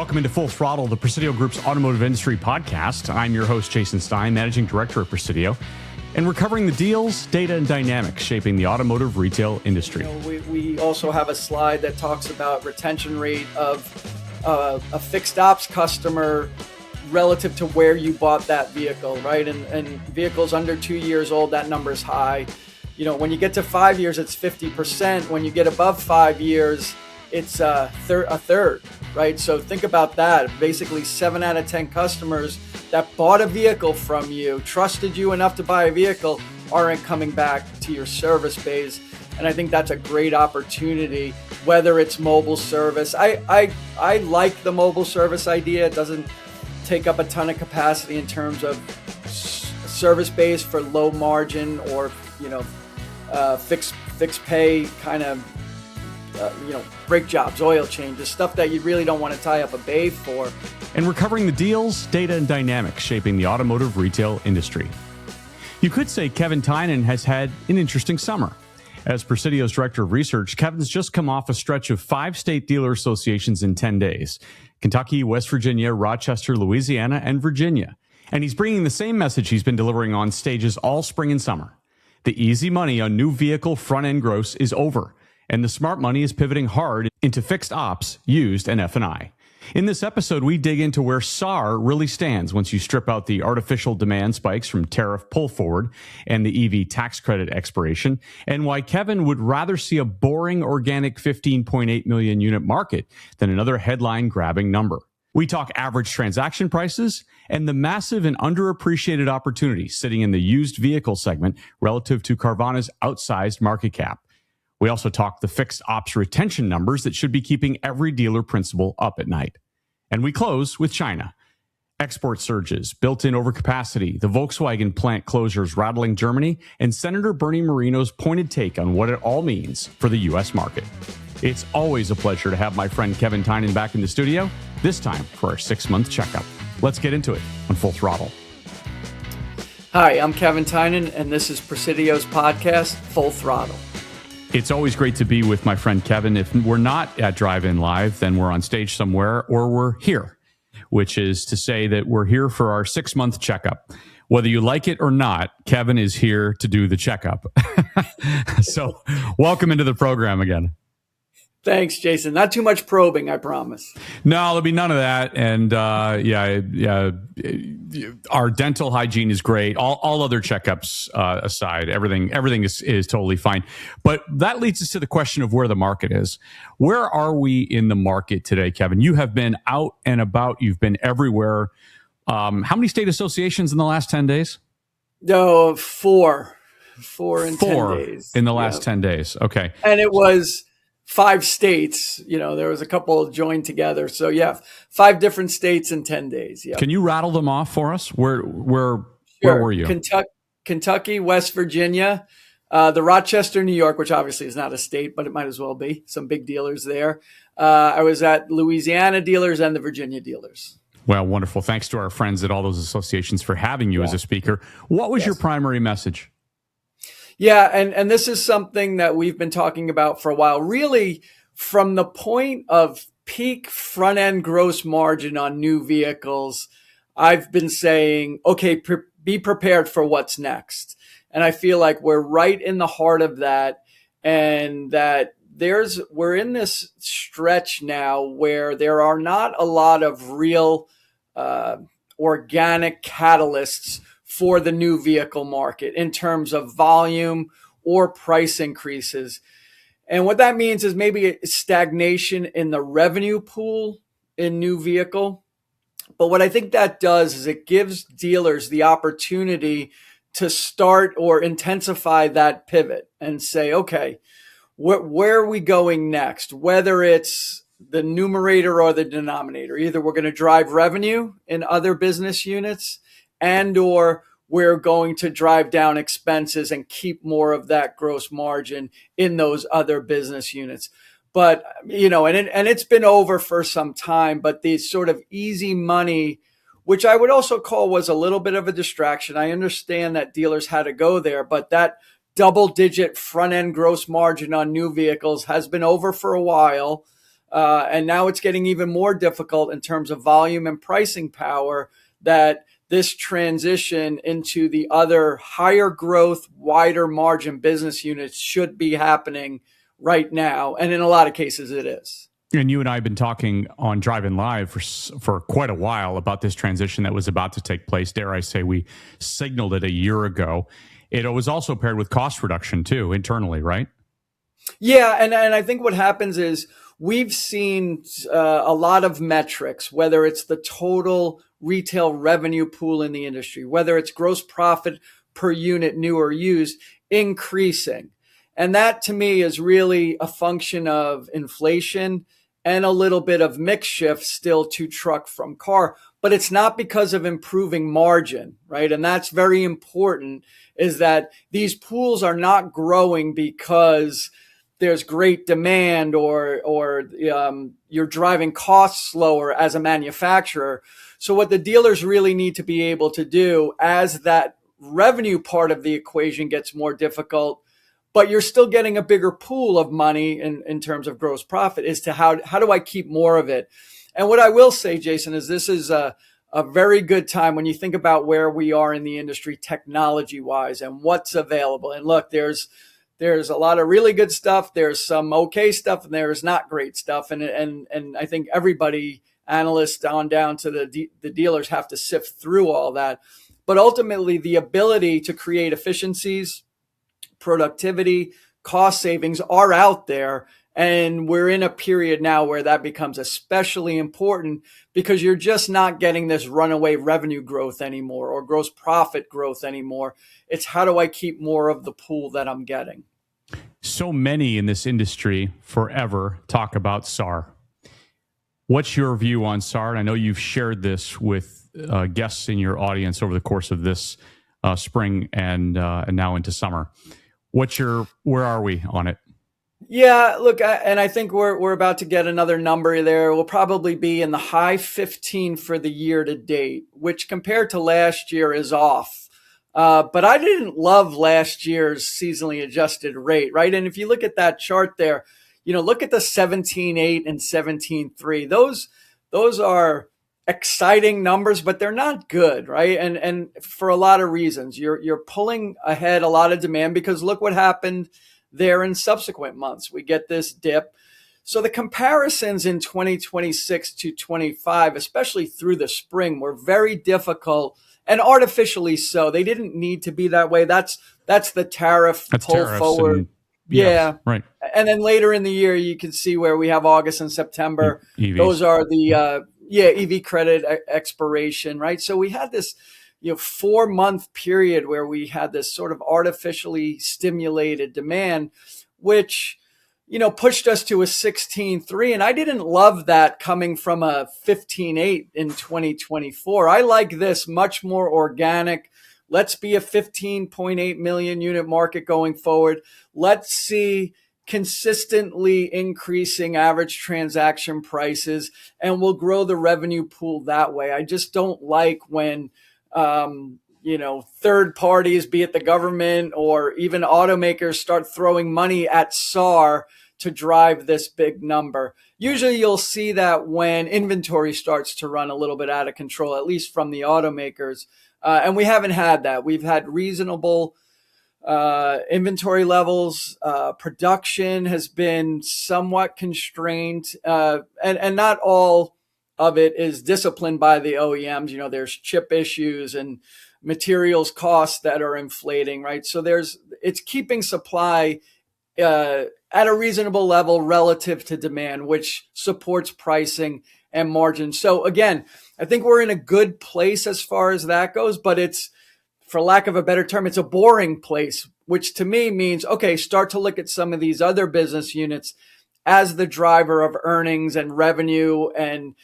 Welcome into Full Throttle, the Presidio Group's automotive industry podcast. I'm your host, Jason Stein, Managing Director at Presidio, and we're covering the deals, data, and dynamics shaping the automotive retail industry. We also have a slide that talks about retention rate of a fixed ops customer relative to where you bought that vehicle, right? And vehicles under 2 years old, that number is high. You know, when you get to 5 years, it's 50%. When you get above 5 years, it's a third, right? So think about that. Basically, 7 out of 10 customers that bought a vehicle from you, trusted you enough to buy a vehicle, aren't coming back to your service bays. And I think that's a great opportunity, whether it's mobile service. I like the mobile service idea. It doesn't take up a ton of capacity in terms of service base for low margin or, fixed pay kind of, brake jobs, oil changes, stuff that you really don't want to tie up a bay for. And we're covering the deals, data, and dynamics shaping the automotive retail industry. You could say Kevin Tynan has had an interesting summer. As Presidio's Director of Research, Kevin's just come off a stretch of 5 state dealer associations in 10 days. Kentucky, West Virginia, Rochester, Louisiana, and Virginia. And he's bringing the same message he's been delivering on stages all spring and summer. The easy money on new vehicle front-end gross is over, and the smart money is pivoting hard into fixed ops, used, and F&I. In this episode, we dig into where SAR really stands once you strip out the artificial demand spikes from tariff pull forward and the EV tax credit expiration, and why Kevin would rather see a boring organic 15.8 million unit market than another headline-grabbing number. We talk average transaction prices and the massive and underappreciated opportunity sitting in the used vehicle segment relative to Carvana's outsized market cap. We also talk the fixed ops retention numbers that should be keeping every dealer principal up at night. And we close with China. Export surges, built-in overcapacity, the Volkswagen plant closures rattling Germany, and Senator Bernie Moreno's pointed take on what it all means for the U.S. market. It's always a pleasure to have my friend Kevin Tynan back in the studio, this time for our 6-month checkup. Let's get into it on Full Throttle. Hi, I'm Kevin Tynan, and this is Presidio's podcast, Full Throttle. It's always great to be with my friend Kevin. If we're not at Drive-In Live, then we're on stage somewhere, or we're here, which is to say that we're here for our 6-month checkup. Whether you like it or not, Kevin is here to do the checkup. So welcome into the program again. Thanks, Jason. Not too much probing, I promise. No, there'll be none of that. And our dental hygiene is great. All other checkups aside, everything is totally fine. But that leads us to the question of where the market is. Where are we in the market today, Kevin? You have been out and about. You've been everywhere. How many state associations in the last 10 days? No, four in 10 days. In the last 10 days. Okay. And it was 5 states, there was a couple joined together. So 5 different states in 10 days. Yeah. Can you rattle them off for us? Where were you? Kentucky, West Virginia, the Rochester, New York, which obviously is not a state, but it might as well be. Some big dealers there. I was at Louisiana dealers and the Virginia dealers. Well, wonderful. Thanks to our friends at all those associations for having you as a speaker. What was your primary message? Yeah, and this is something that we've been talking about for a while, really from the point of peak front-end gross margin on new vehicles. I've been saying, okay, be prepared for what's next. And I feel like we're right in the heart of that, and that we're in this stretch now where there are not a lot of real organic catalysts for the new vehicle market in terms of volume or price increases. And what that means is maybe a stagnation in the revenue pool in new vehicle. But what I think that does is it gives dealers the opportunity to start or intensify that pivot and say, okay, where are we going next? Whether it's the numerator or the denominator, either we're going to drive revenue in other business units, and or we're going to drive down expenses and keep more of that gross margin in those other business units. But, and it's been over for some time, but these sort of easy money, which I would also call was a little bit of a distraction. I understand that dealers had to go there, but that double-digit front-end gross margin on new vehicles has been over for a while. And now it's getting even more difficult in terms of volume and pricing power, that this transition into the other higher growth, wider margin business units should be happening right now. And in a lot of cases, it is. And you and I have been talking on Driving Live for quite a while about this transition that was about to take place. Dare I say, we signaled it a year ago. It was also paired with cost reduction too, internally, right? Yeah, and I think what happens is we've seen a lot of metrics, whether it's the total retail revenue pool in the industry, whether it's gross profit per unit, new or used, increasing. And that to me is really a function of inflation and a little bit of mix shift still to truck from car. But it's not because of improving margin, right? And that's very important, is that these pools are not growing because there's great demand or you're driving costs lower as a manufacturer. So what the dealers really need to be able to do as that revenue part of the equation gets more difficult, but you're still getting a bigger pool of money in terms of gross profit, is to how do I keep more of it? And what I will say, Jason, is this is a very good time when you think about where we are in the industry technology wise and what's available. And look, there's a lot of really good stuff. There's some okay stuff, and there's not great stuff. And I think everybody, analysts down to the dealers, have to sift through all that. But ultimately, the ability to create efficiencies, productivity, cost savings are out there. And we're in a period now where that becomes especially important, because you're just not getting this runaway revenue growth anymore or gross profit growth anymore. It's how do I keep more of the pool that I'm getting? So many in this industry forever talk about SAR. What's your view on SAR? And I know you've shared this with guests in your audience over the course of this spring and now into summer. Where are we on it? Yeah, look, and I think we're about to get another number there. We'll probably be in the high 15 for the year to date, which compared to last year is off. But I didn't love last year's seasonally adjusted rate, right? And if you look at that chart there, look at the 17.8 and 17.3. Those are exciting numbers, but they're not good, right? And for a lot of reasons, you're pulling ahead a lot of demand, because look what happened there in subsequent months. We get this dip. So the comparisons in 2026 to 25, especially through the spring, were very difficult, and artificially so. They didn't need to be that way. That's the tariff pull forward. Yes, right. And then later in the year, you can see where we have August and September. EVs. Those are the EV credit expiration, right? So we had this 4-month period where we had this sort of artificially stimulated demand, which pushed us to a 16.3. And I didn't love that coming from a 15.8 in 2024. I like this much more organic. Let's be a 15.8 million unit market going forward. Let's see consistently increasing average transaction prices, and we'll grow the revenue pool that way. I just don't like when third parties, be it the government or even automakers, start throwing money at SAR to drive this big number. Usually you'll see that when inventory starts to run a little bit out of control, at least from the automakers. And we haven't had that. We've had reasonable inventory levels. Production has been somewhat constrained, and not all of it is disciplined by the OEMs. There's chip issues and materials costs that are inflating, right? So it's keeping supply at a reasonable level relative to demand, which supports pricing and margin. So again, I think we're in a good place as far as that goes, but it's, for lack of a better term, it's a boring place, which to me means, okay, start to look at some of these other business units as the driver of earnings and revenue, and,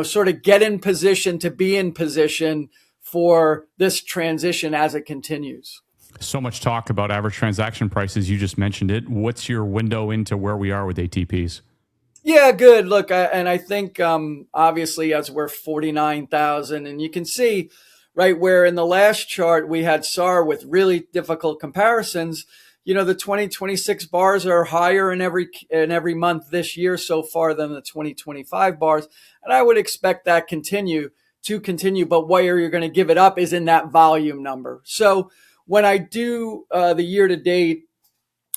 sort of get in position to be in position for this transition as it continues. So much talk about average transaction prices. You just mentioned it. What's your window into where we are with ATPs? Yeah, good. Look, I think obviously as we're 49,000, and you can see right where in the last chart we had SAR with really difficult comparisons, the 2026 bars are higher in every month this year so far than the 2025 bars. And I would expect that to continue, but where you're going to give it up is in that volume number. So when I do the year to date,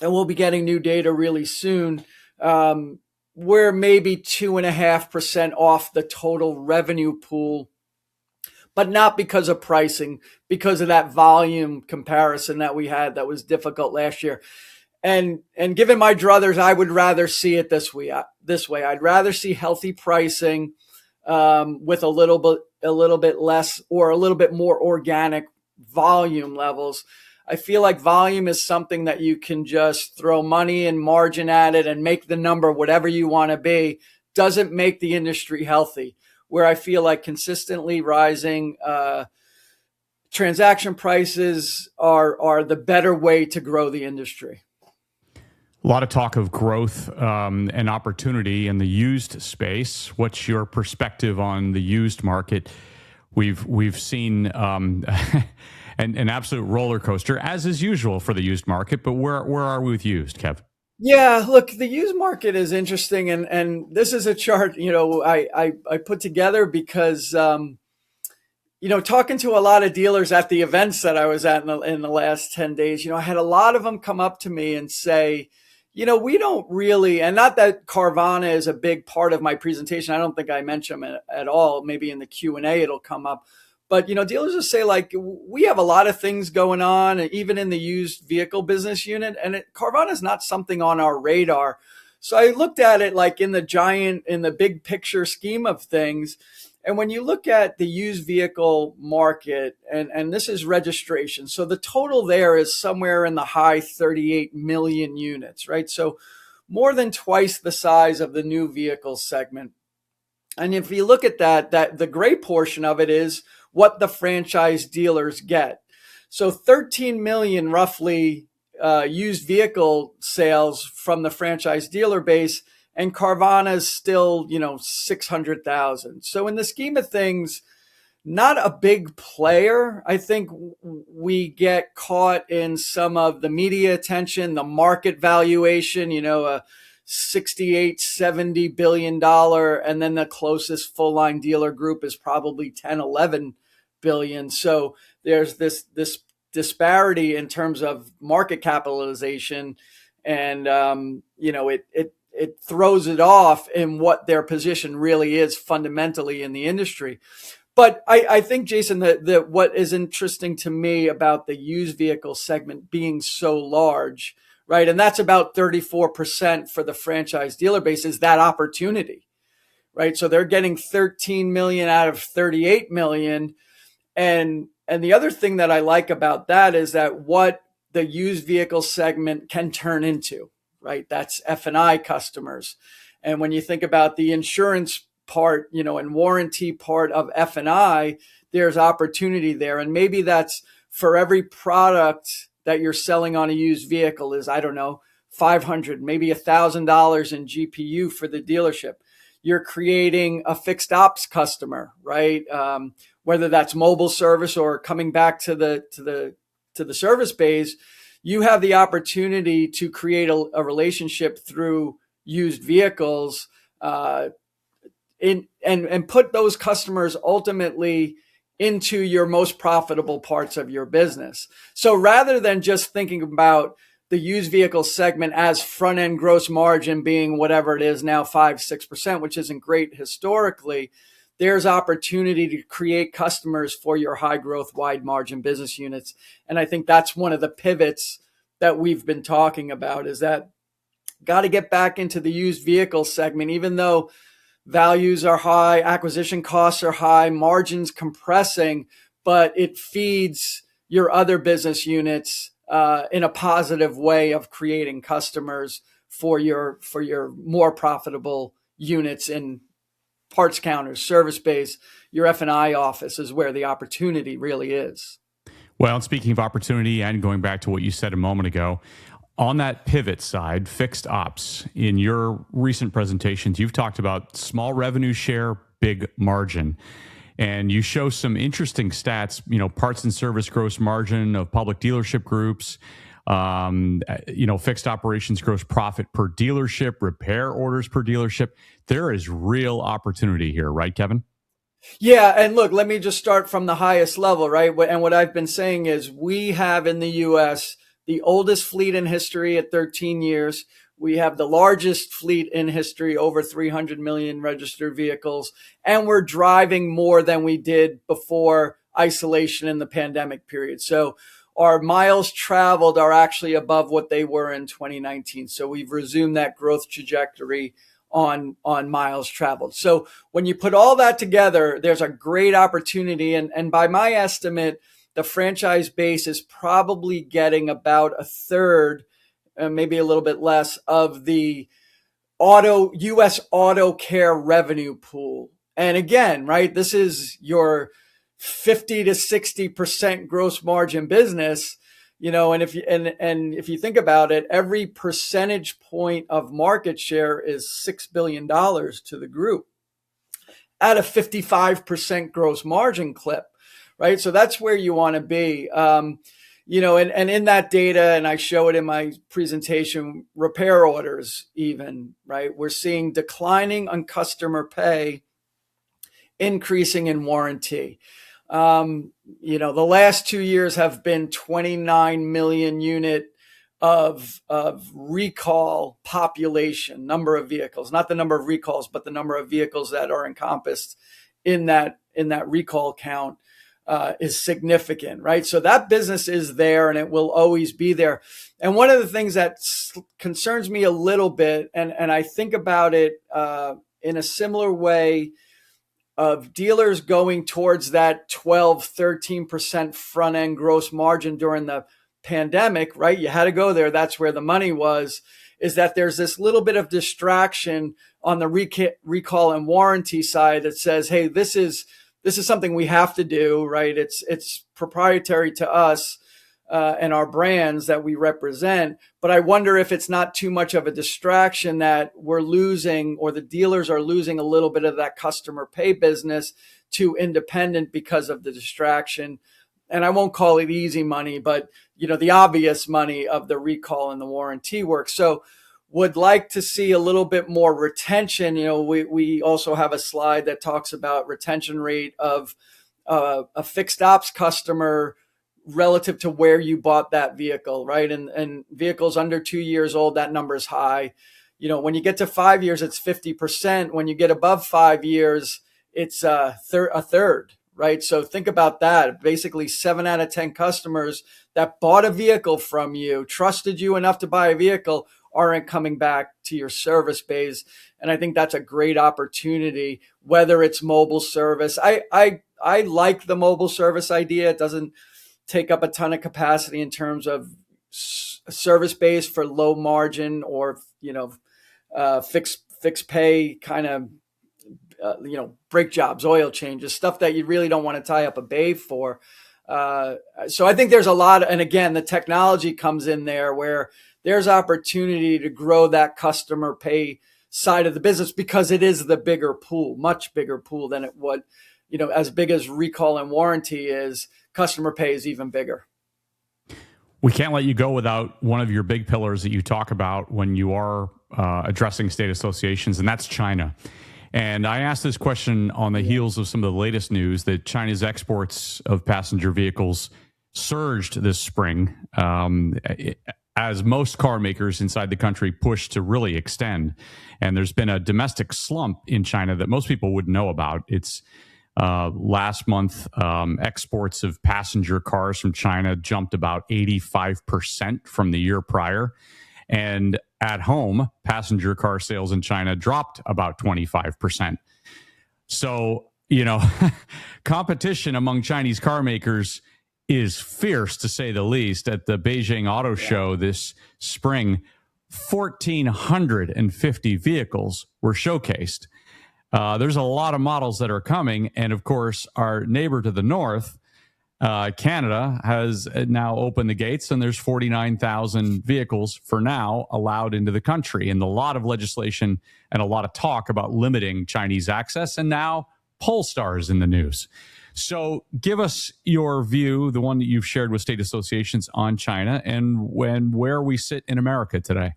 and we'll be getting new data really soon, we're maybe 2.5% off the total revenue pool, but not because of pricing, because of that volume comparison that we had that was difficult last year. And given my druthers, I would rather see it this way. I'd rather see healthy pricing with a little bit less or a little bit more organic volume levels. I feel like volume is something that you can just throw money and margin at it and make the number whatever you want to be. Doesn't make the industry healthy. Where I feel like consistently rising transaction prices are the better way to grow the industry. A lot of talk of growth and opportunity in the used space. What's your perspective on the used market? We've seen an absolute roller coaster, as is usual for the used market. But where are we with used, Kev? Yeah, look, the used market is interesting, and this is a chart I put together because talking to a lot of dealers at the events that I was at in the last 10 days, I had a lot of them come up to me and say, we don't really, and not that Carvana is a big part of my presentation. I don't think I mention them at all. Maybe in the Q&A it'll come up. But, dealers will say, like, we have a lot of things going on, even in the used vehicle business unit, and Carvana is not something on our radar. So I looked at it like in the big picture scheme of things. And when you look at the used vehicle market, and this is registration, so the total there is somewhere in the high 38 million units, right? So more than twice the size of the new vehicle segment. And if you look at that the gray portion of it is what the franchise dealers get. So 13 million roughly used vehicle sales from the franchise dealer base, and Carvana is still, 600,000. So in the scheme of things, not a big player. I think we get caught in some of the media attention, the market valuation, a $68-70 billion, and then the closest full line dealer group is probably 10-11 billion. So there's this disparity in terms of market capitalization, and it throws it off in what their position really is fundamentally in the industry. But I think, Jason, that what is interesting to me about the used vehicle segment being so large, right, and that's about 34% for the franchise dealer base, is that opportunity, right? So they're getting 13 million out of 38 million. And the other thing that I like about that is that what the used vehicle segment can turn into, right? That's F&I customers. And when you think about the insurance part, and warranty part of F&I, there's opportunity there. And maybe that's for every product that you're selling on a used vehicle is, I don't know, $500, maybe $1,000 in GPU for the dealership. You're creating a fixed ops customer, right? Whether that's mobile service or coming back to the service bays, you have the opportunity to create a relationship through used vehicles, and put those customers ultimately into your most profitable parts of your business. So rather than just thinking about the used vehicle segment as front end gross margin being whatever it is now, 5-6%, which isn't great historically, there's opportunity to create customers for your high growth, wide margin business units. And I think that's one of the pivots that we've been talking about, is that got to get back into the used vehicle segment, even though values are high, acquisition costs are high, margins compressing, but it feeds your other business units in a positive way of creating customers for your more profitable units in parts counters, service base. Your F&I office is where the opportunity really is. Well, and speaking of opportunity and going back to what you said a moment ago, on that pivot side, fixed ops, in your recent presentations, you've talked about small revenue share, big margin. And you show some interesting stats, parts and service gross margin of public dealership groups, fixed operations gross profit per dealership, repair orders per dealership. There is real opportunity here, right, Kevin? Yeah, and look, let me just start from the highest level, right? And what I've been saying is we have in the U.S. the oldest fleet in history at 13 years. We have the largest fleet in history, over 300 million registered vehicles, and we're driving more than we did before isolation in the pandemic period. So our miles traveled are actually above what they were in 2019. So we've resumed that growth trajectory on miles traveled. So when you put all that together, there's a great opportunity. And by my estimate, the franchise base is probably getting about a third, maybe a little bit less, of the U.S. auto care revenue pool. And again, right, this is your 50 to 60% gross margin business. And if you think about it, every percentage point of market share is $6 billion to the group at a 55% gross margin clip, right? So that's where you want to be. And in that data, and I show it in my presentation, repair orders even, right? We're seeing declining on customer pay, increasing in warranty. The last 2 years have been 29 million unit of recall population, number of vehicles, not the number of recalls, but the number of vehicles that are encompassed in that recall count is significant, right? So that business is there and it will always be there. And one of the things that concerns me a little bit, and I think about it in a similar way, of dealers going towards that 12, 13% front end gross margin during the pandemic, right? You had to go there. That's where the money was, is that there's this little bit of distraction on the recall and warranty side that says, hey, this is something we have to do, right? It's proprietary to us and our brands that we represent. But I wonder if it's not too much of a distraction that we're losing, or the dealers are losing a little bit of that customer pay business to independent because of the distraction. And I won't call it easy money, but the obvious money of the recall and the warranty work. So would like to see a little bit more retention. We also have a slide that talks about retention rate of a fixed ops customer relative to where you bought that vehicle, right? And vehicles under 2 years old, that number is high. When you get to 5 years, it's 50%. When you get above 5 years, it's a third, right? So think about that. Basically 7 out of 10 customers that bought a vehicle from you, trusted you enough to buy a vehicle, aren't coming back to your service base. And I think that's a great opportunity, whether it's mobile service. I like the mobile service idea. It doesn't take up a ton of capacity in terms of service base for low margin or, fixed pay kind of, brake jobs, oil changes, stuff that you really don't want to tie up a bay for. So I think there's a lot, and again, the technology comes in there where there's opportunity to grow that customer pay side of the business because it is the bigger pool, much bigger pool than it would, as big as recall and warranty is. Customer pay is even bigger. We can't let you go without one of your big pillars that you talk about when you are addressing state associations, and that's China. And I asked this question on the heels of some of the latest news that China's exports of passenger vehicles surged this spring as most car makers inside the country push to really extend. And there's been a domestic slump in China that most people wouldn't know about. It's last month, exports of passenger cars from China jumped about 85% from the year prior. And at home, passenger car sales in China dropped about 25%. So, competition among Chinese car makers is fierce, to say the least. At the Beijing Auto Show this spring, 1,450 vehicles were showcased. There's a lot of models that are coming. And of course, our neighbor to the north, Canada, has now opened the gates, and there's 49,000 vehicles for now allowed into the country. And a lot of legislation and a lot of talk about limiting Chinese access, and now Polestar is in the news. So give us your view, the one that you've shared with state associations on China and where we sit in America today.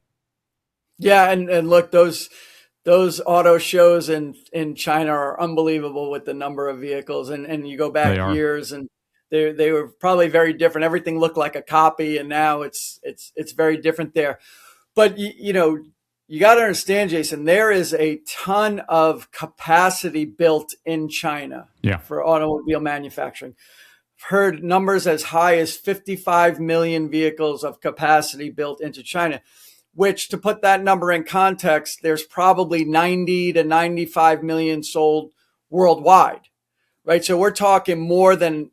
Yeah, and look, those auto shows in China are unbelievable with the number of vehicles, and you go back years and they were probably very different. Everything looked like a copy, and now it's very different there. But you got to understand, Jason, there is a ton of capacity built in China for automobile manufacturing. I've heard numbers as high as 55 million vehicles of capacity built into China, which, to put that number in context, there's probably 90 to 95 million sold worldwide, right? So we're talking more than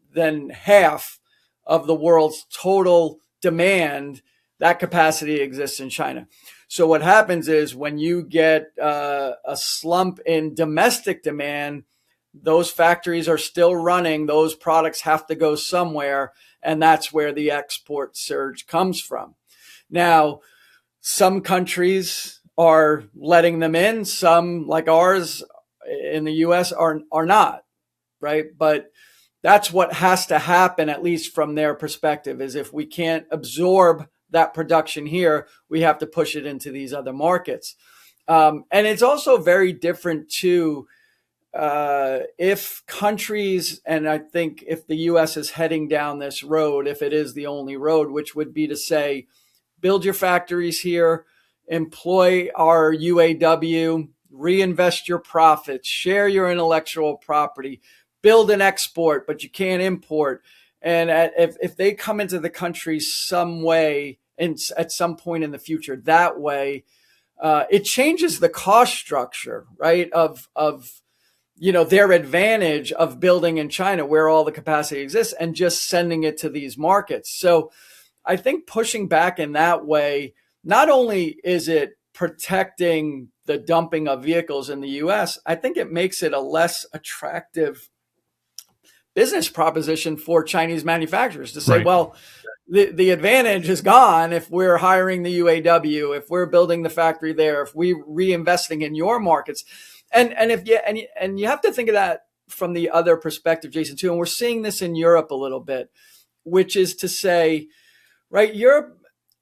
half of the world's total demand. That capacity exists in China. So what happens is when you get a slump in domestic demand, those factories are still running. Those products have to go somewhere, and that's where the export surge comes from. Now, some countries are letting them in. Some, like ours in the U.S., are not, right? But that's what has to happen, at least from their perspective, is if we can't absorb that production here, we have to push it into these other markets. And it's also very different too, if countries, and I think if the U.S. is heading down this road, if it is the only road, which would be to say, build your factories here, employ our UAW, reinvest your profits, share your intellectual property, build and export, but you can't import. And if they come into the country some way, and at some point in the future, that way, it changes the cost structure, right? Of their advantage of building in China, where all the capacity exists, and just sending it to these markets. So I think pushing back in that way, not only is it protecting the dumping of vehicles in the U.S., I think it makes it a less attractive business proposition for Chinese manufacturers to say, well, the advantage is gone if we're hiring the UAW, if we're building the factory there, if we're reinvesting in your markets. And you have to think of that from the other perspective, Jason, too. And we're seeing this in Europe a little bit, which is to say, right,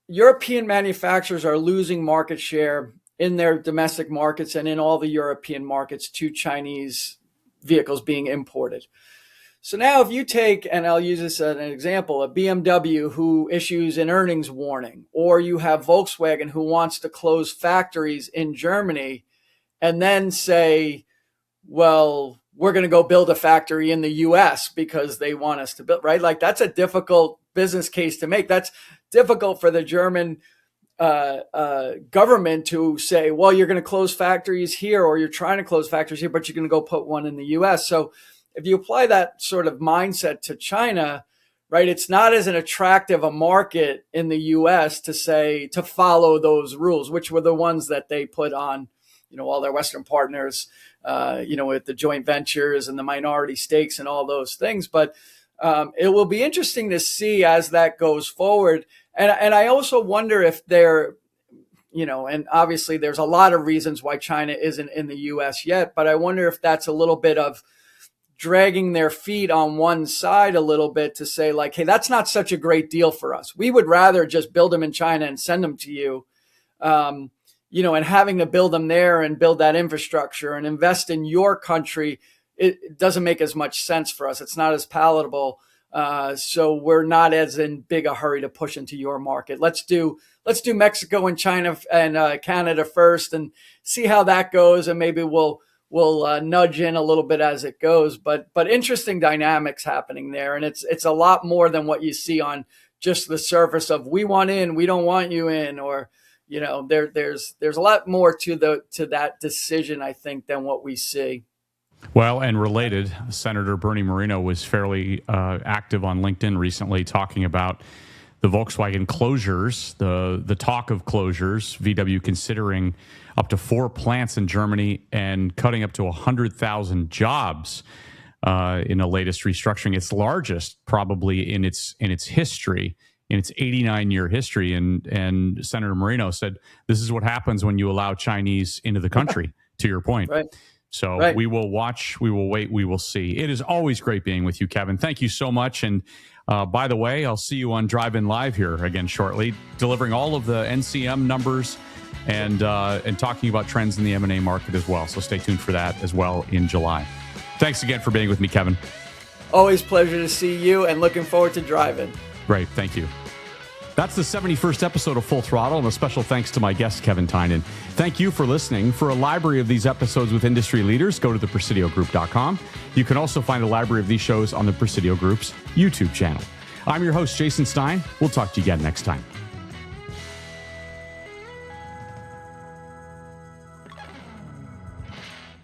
European manufacturers are losing market share in their domestic markets and in all the European markets to Chinese vehicles being imported. So now if you take, and I'll use this as an example, a BMW who issues an earnings warning, or you have Volkswagen who wants to close factories in Germany and then say, well, we're going to go build a factory in the US because they want us to build, right? Like, that's a difficult business case to make. That's difficult for the German government to say, well, you're going to close factories here, or you're trying to close factories here, but you're going to go put one in the US. So if you apply that sort of mindset to China, right, it's not as an attractive a market in the US to follow those rules, which were the ones that they put on, all their Western partners, with the joint ventures and the minority stakes and all those things. But it will be interesting to see as that goes forward. And I also wonder if and obviously there's a lot of reasons why China isn't in the US yet, but I wonder if that's a little bit of dragging their feet on one side a little bit to say, like, hey, that's not such a great deal for us. We would rather just build them in China and send them to you, and having to build them there and build that infrastructure and invest in your country, it doesn't make as much sense for us. It's not as palatable. So we're not as in big a hurry to push into your market. Let's do Mexico and China and Canada first and see how that goes. And maybe we'll nudge in a little bit as it goes, but interesting dynamics happening there. And it's a lot more than what you see on just the surface of, we want in, we don't want you in, or, there's a lot more to that decision, I think, than what we see. Well, and related, Senator Bernie Moreno was fairly active on LinkedIn recently talking about the Volkswagen closures, the talk of closures, VW considering up to 4 plants in Germany and cutting up to 100,000 jobs in the latest restructuring. It's largest probably in its history, in its 89-year history. And Senator Moreno said, this is what happens when you allow Chinese into the country, to your point. Right. So we will watch, we will wait, we will see. It is always great being with you, Kevin. Thank you so much. And by the way, I'll see you on Drive-In Live here again shortly, delivering all of the NCM numbers and talking about trends in the M&A market as well. So stay tuned for that as well in July. Thanks again for being with me, Kevin. Always pleasure to see you and looking forward to driving. Great. Thank you. That's the 71st episode of Full Throttle, and a special thanks to my guest, Kevin Tynan. Thank you for listening. For a library of these episodes with industry leaders, go to thepresidiogroup.com. You can also find a library of these shows on the Presidio Group's YouTube channel. I'm your host, Jason Stein. We'll talk to you again next time.